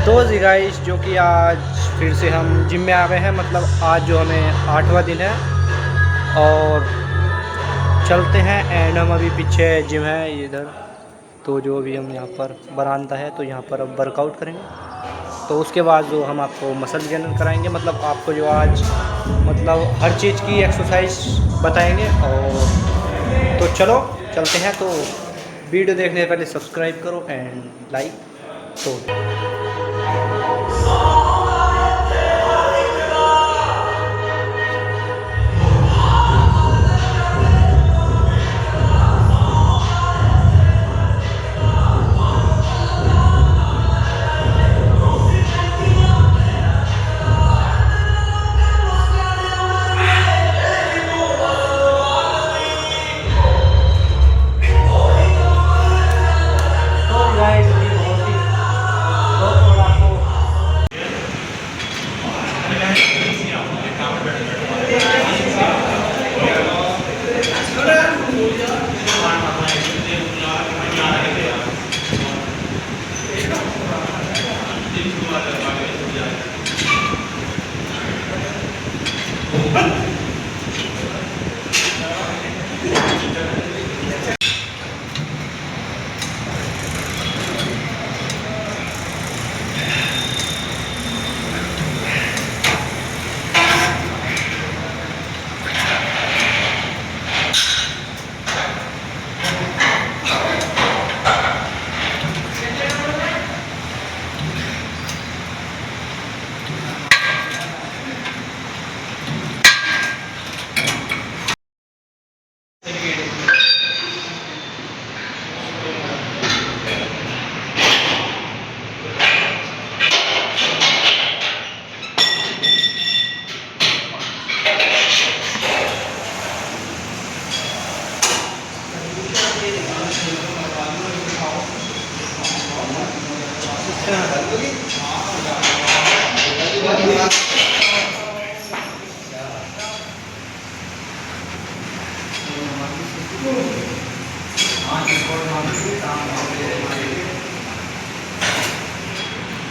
तो जी गाइस, जो कि आज फिर से हम जिम में आ गए हैं। मतलब आज जो हमें 8वां दिन है और चलते हैं। एंड हम अभी पीछे जिम है इधर, तो जो अभी हम यहाँ पर बरामदा है तो यहाँ पर अब वर्कआउट करेंगे। तो उसके बाद जो हम आपको मसल गेनर कराएंगे, मतलब आपको जो आज मतलब हर चीज़ की एक्सरसाइज बताएंगे। और तो चलो चलते हैं। तो वीडियो देखने से पहले सब्सक्राइब करो एंड लाइक। तो गाइस अभी बहुत ही बहुत और आपको